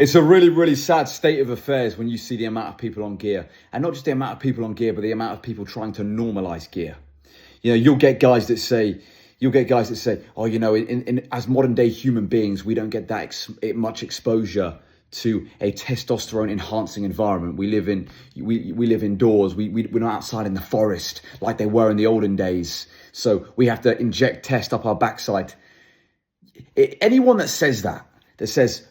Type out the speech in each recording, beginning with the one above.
It's a really, really sad state of affairs when you see the amount of people on gear. And not just the amount of people on gear, but the amount of people trying to normalize gear. You know, you'll get guys that say, oh, you know, as modern day human beings, we don't get that much exposure to a testosterone enhancing environment. We live indoors. We're not outside in the forest like they were in the olden days. So we have to inject test up our backside. Anyone that says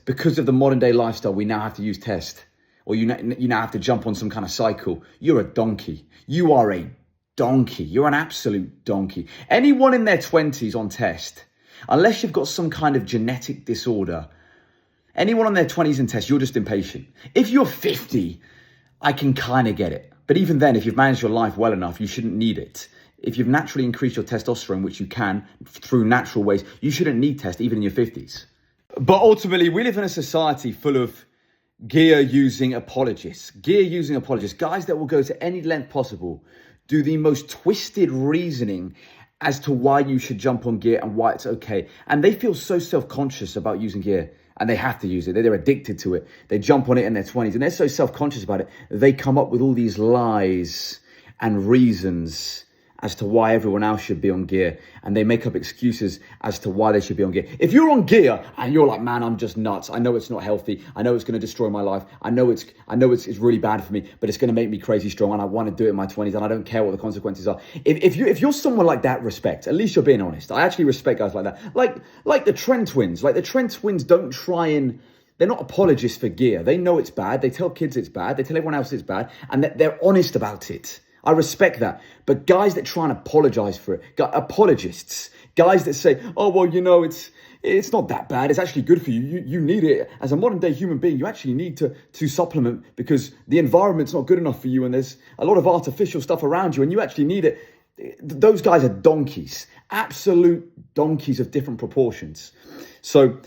because of the modern day lifestyle, we now have to use test, or you now have to jump on some kind of cycle, you're a donkey. You are a donkey. You're an absolute donkey. Anyone in their 20s on test, unless you've got some kind of genetic disorder, anyone on their 20s in test, you're just impatient. If you're 50, I can kind of get it. But even then, if you've managed your life well enough, you shouldn't need it. If you've naturally increased your testosterone, which you can through natural ways, you shouldn't need test even in your 50s. But ultimately, we live in a society full of gear-using apologists. Guys that will go to any length possible, do the most twisted reasoning as to why you should jump on gear and why it's okay. And they feel so self-conscious about using gear, and they have to use it. They're addicted to it. They jump on it in their 20s, and they're so self-conscious about it, they come up with all these lies and reasons as to why everyone else should be on gear, and they make up excuses as to why they should be on gear. If you're on gear and you're like, man, I'm just nuts. I know it's not healthy. I know it's going to destroy my life. I know it's really bad for me, but it's going to make me crazy strong, and I want to do it in my 20s, and I don't care what the consequences are. If you're someone like that, respect. At least you're being honest. I actually respect guys like that. Like the Trent twins. Like the Trent twins don't try and... They're not apologists for gear. They know it's bad. They tell kids it's bad. They tell everyone else it's bad, and they're honest about it. I respect that. But guys that try and apologize for it, apologists, guys that say, oh, well, you know, it's not that bad. It's actually good for you. You need it. As a modern day human being, you actually need to supplement because the environment's not good enough for you. And there's a lot of artificial stuff around you and you actually need it. Those guys are donkeys, absolute donkeys of different proportions. So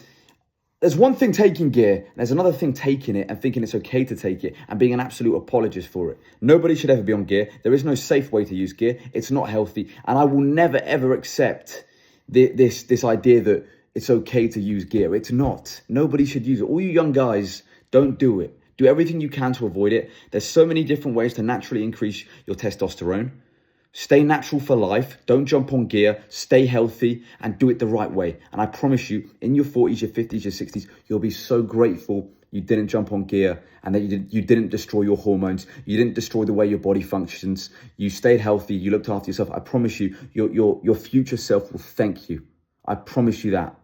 there's one thing taking gear, and there's another thing taking it and thinking it's okay to take it and being an absolute apologist for it. Nobody should ever be on gear. There is no safe way to use gear. It's not healthy. And I will never, ever accept this idea that it's okay to use gear. It's not. Nobody should use it. All you young guys, don't do it. Do everything you can to avoid it. There's so many different ways to naturally increase your testosterone. Stay natural for life. Don't jump on gear. Stay healthy and do it the right way. And I promise you, in your 40s, your 50s, your 60s, you'll be so grateful you didn't jump on gear and that you didn't destroy your hormones. You didn't destroy the way your body functions. You stayed healthy. You looked after yourself. I promise you, your future self will thank you. I promise you that.